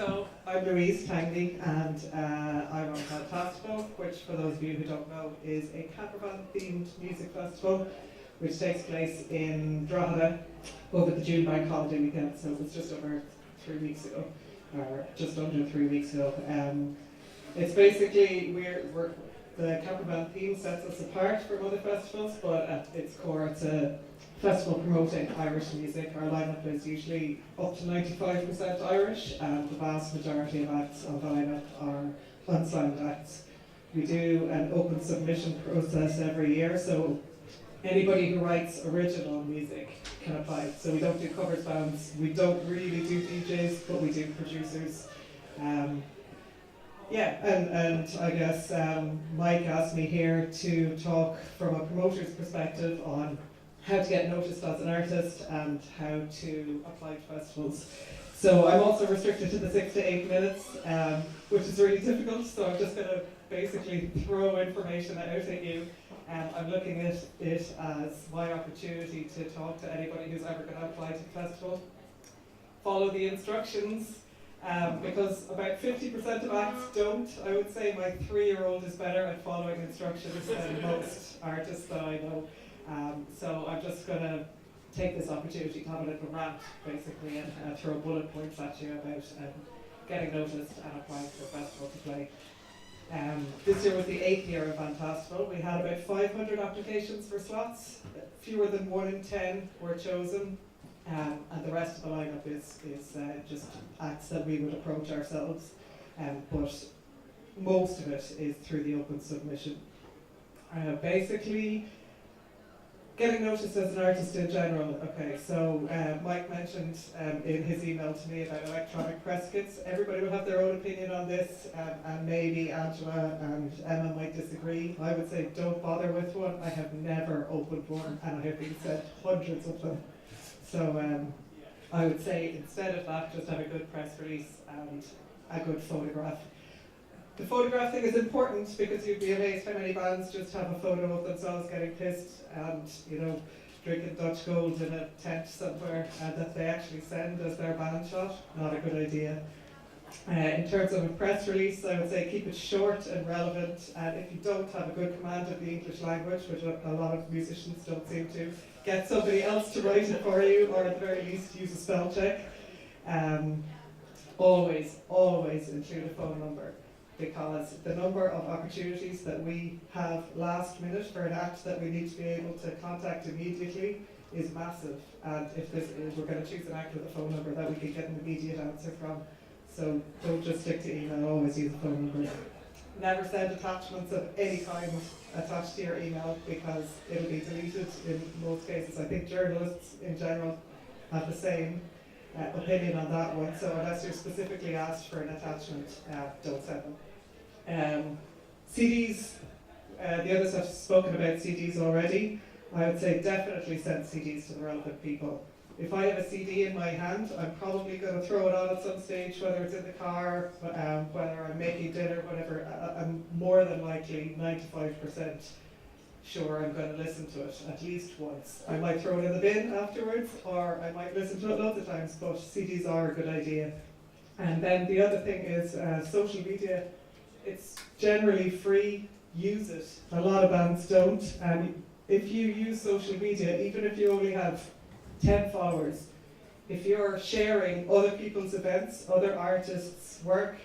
So I'm Louise Tangney, and I'm on Vantastival, which, for those of you who don't know, is a campervan-themed music festival which takes place in Drogheda over the June Bank holiday weekend. So it was just over 3 weeks ago, or just under 3 weeks ago. It's basically the campervan theme sets us apart from other festivals, but at its core, it's a festival promoting Irish music. Our lineup is usually up to 95% Irish, and the vast majority of acts on the lineup are unsigned acts. We do an open submission process every year, so anybody who writes original music can apply. So we don't do covers bands, we don't really do DJs, but we do producers. And I guess Mike asked me here to talk from a promoter's perspective on how to get noticed as an artist and how to apply to festivals. So I'm also restricted to the 6 to 8 minutes, which is really difficult, so I'm just going to basically throw information out at you. I'm looking at it as my opportunity to talk to anybody who's ever going to apply to the festival. Follow the instructions, because about 50% of acts don't. I would say my 3-year-old is better at following instructions than most artists that I know. So I'm just going to take this opportunity to have a little rant, basically, and throw bullet points at you about getting noticed and applying for a festival to play. This year was the 8th year of Vantastival. We had about 500 applications for slots. Fewer than 1 in 10 were chosen, and the rest of the lineup is just acts that we would approach ourselves, but most of it is through the open submission. Basically, getting noticed as an artist in general. Okay, so Mike mentioned in his email to me about electronic press kits. Everybody will have their own opinion on this, and maybe Angela and Emma might disagree. I would say don't bother with one. I have never opened one, and I have been sent hundreds of them. So I would say instead of that, just have a good press release and a good photograph. The photograph thing is important because you'd be amazed how many bands just have a photo of themselves getting pissed and, drinking Dutch Gold in a tent somewhere, that they actually send as their band shot. Not a good idea. In terms of a press release, I would say keep it short and relevant. And if you don't have a good command of the English language, which a lot of musicians don't seem to, get somebody else to write it for you, or at the very least use a spell check. Always include a phone number, because the number of opportunities that we have last minute for an act that we need to be able to contact immediately is massive. And if we're going to choose an act with a phone number that we can get an immediate answer from. So don't just stick to email, always use a phone number. Never send attachments of any kind attached to your email, because it'll be deleted in most cases. I think journalists in general have the same opinion on that one. So unless you're specifically asked for an attachment, don't send them. CDs, the others have spoken about CDs already. I would say definitely send CDs to the relevant people. If I have a CD in my hand, I'm probably going to throw it on at some stage, whether it's in the car, whether I'm making dinner, whatever. I'm more than likely 95% sure I'm going to listen to it at least once. I might throw it in the bin afterwards, or I might listen to it lots of times, but CDs are a good idea. And then the other thing is social media. It's generally free, use it. A lot of bands don't, and if you use social media, even if you only have 10 followers, if you're sharing other people's events, other artists' work,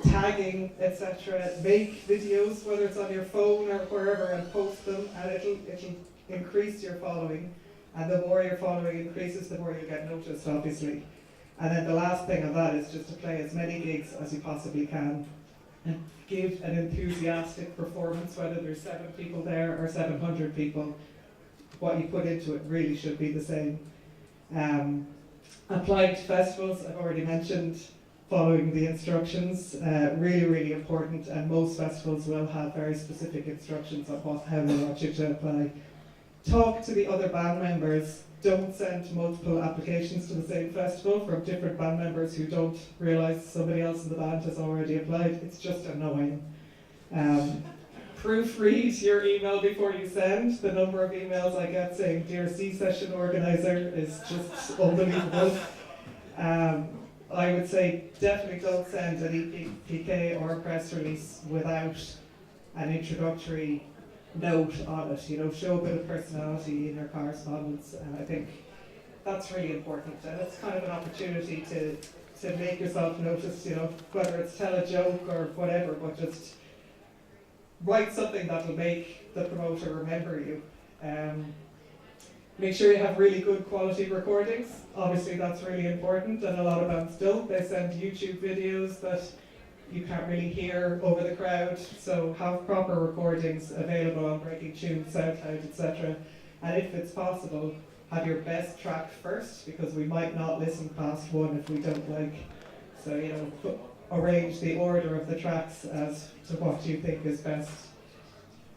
tagging, etc., make videos, whether it's on your phone or wherever, and post them, and it'll increase your following. And the more your following increases, the more you get noticed, obviously. And then the last thing on that is just to play as many gigs as you possibly can, and give an enthusiastic performance, whether there's 7 people there or 700 people. What you put into it really should be the same. Applying to festivals, I've already mentioned, following the instructions, really important, and most festivals will have very specific instructions on how they want you to apply. Talk to the other band members. Don't send multiple applications to the same festival from different band members who don't realise somebody else in the band has already applied. It's just annoying. Proofread your email before you send. The number of emails I get saying "Dear C-Session Organizer" is just unbelievable. I would say definitely don't send an EPK or a press release without an introductory note on it. You know, show a bit of personality in your correspondence, and I think that's really important. And it's kind of an opportunity to make yourself noticed, you know, whether it's tell a joke or whatever, but just write something that will make the promoter remember you. Make sure you have really good quality recordings. Obviously that's really important, and a lot of bands don't. They send YouTube videos that you can't really hear over the crowd, so have proper recordings available on Breaking Tunes, SoundCloud, etc. And if it's possible, have your best track first, because we might not listen past one if we don't like. So, you know, arrange the order of the tracks as to what you think is best.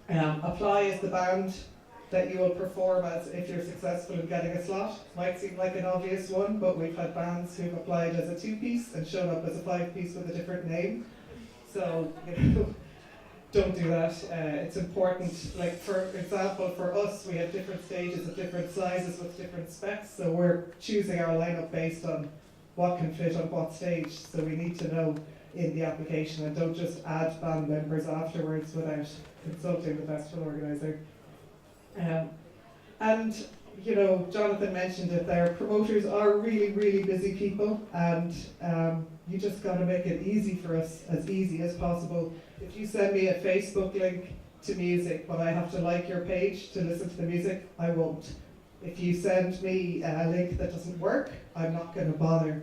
Apply as the band that you will perform as if you're successful in getting a slot. Might seem like an obvious one, but we've had bands who've applied as a two-piece and shown up as a five-piece with a different name. So, you know, don't do that. It's important, like for example, for us, we have different stages of different sizes with different specs, so we're choosing our lineup based on what can fit on what stage, so we need to know in the application, and don't just add band members afterwards without consulting the festival organiser. And, you know, Jonathan mentioned it there, promoters are really, really busy people, and you just got to make it easy for us, as easy as possible. If you send me a Facebook link to music, but I have to like your page to listen to the music, I won't. If you send me a link that doesn't work, I'm not going to bother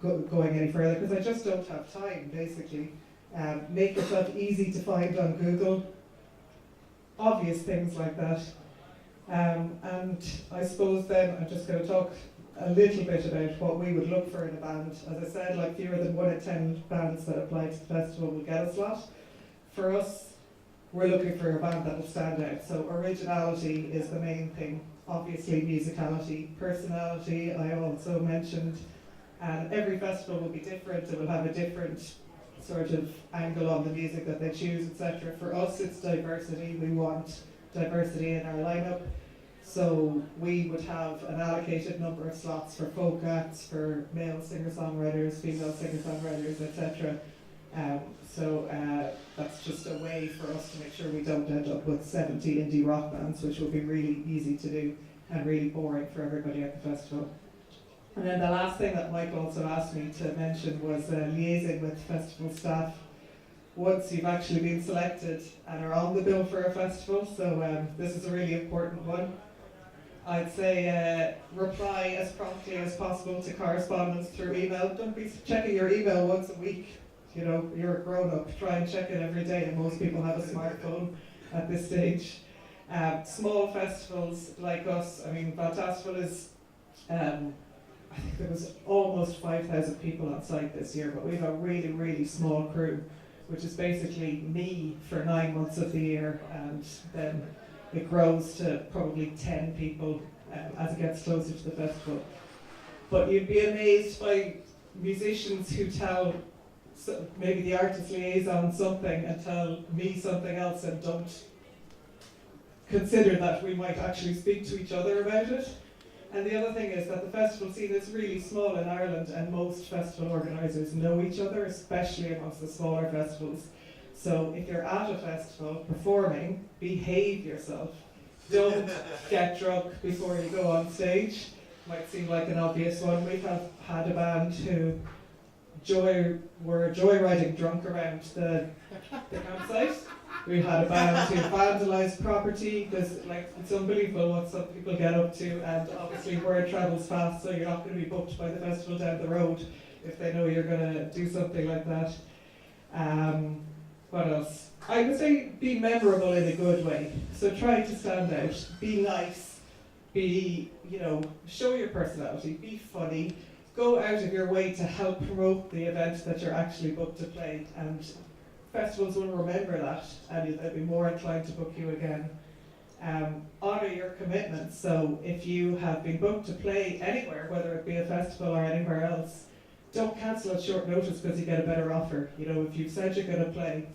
going any further, because I just don't have time, basically. Make yourself easy to find on Google. Obvious things like that. And I suppose then I'm just going to talk a little bit about what we would look for in a band. As I said, like fewer than 1 in 10 bands that apply to the festival will get a slot. For us, we're looking for a band that will stand out. So originality is the main thing. Obviously musicality, personality, I also mentioned. And every festival will be different. It will have a different sort of angle on the music that they choose, etc. For us, it's diversity. We want diversity in our lineup. So we would have an allocated number of slots for folk acts, for male singer-songwriters, female singer-songwriters, etc. So that's just a way for us to make sure we don't end up with 70 indie rock bands, which will be really easy to do and really boring for everybody at the festival. And then the last thing that Mike also asked me to mention was liaising with festival staff once you've actually been selected and are on the bill for a festival. So this is a really important one. I'd say reply as promptly as possible to correspondence through email. Don't be checking your email once a week. You know, you're a grown-up. Try and check it every day, and most people have a smartphone at this stage. Small festivals like us, I mean, Vantastival is, I think there was almost 5,000 people on site this year, but we have a really, really small crew, which is basically me for 9 months of the year, and then it grows to probably 10 people as it gets closer to the festival. But you'd be amazed by musicians who tell maybe the artist liaison something and tell me something else, and don't consider that we might actually speak to each other about it. And the other thing is that the festival scene is really small in Ireland, and most festival organisers know each other, especially amongst the smaller festivals. So if you're at a festival performing, behave yourself. Don't get drunk before you go on stage. Might seem like an obvious one. We have had a band who were joyriding drunk around the campsite. We had a band who vandalised property. It's unbelievable what some people get up to, and obviously word travels fast, so you're not going to be booked by the festival down the road if they know you're going to do something like that. What else? I would say be memorable in a good way. So try to stand out, be nice, show your personality, be funny, go out of your way to help promote the event that you're actually booked to play, and festivals will remember that, and they'll be more inclined to book you again. Honour your commitments. So if you have been booked to play anywhere, whether it be a festival or anywhere else, don't cancel at short notice because you get a better offer. You know, if you've said you're going to play.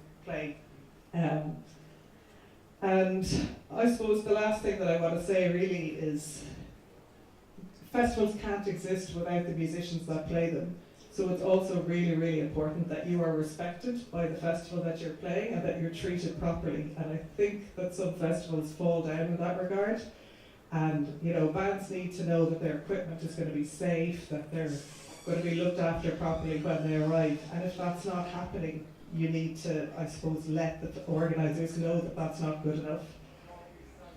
And I suppose the last thing that I want to say really is festivals can't exist without the musicians that play them. So it's also really, really important that you are respected by the festival that you're playing and that you're treated properly. And I think that some festivals fall down in that regard. And, you know, bands need to know that their equipment is going to be safe, that they're going to be looked after properly when they arrive. And if that's not happening, you need to, I suppose, let the organisers know that that's not good enough.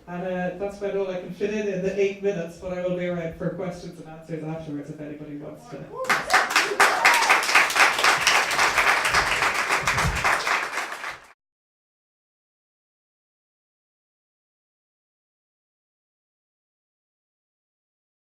And that's about all I can fit in the 8 minutes, but I will be around for questions and answers afterwards if anybody wants to.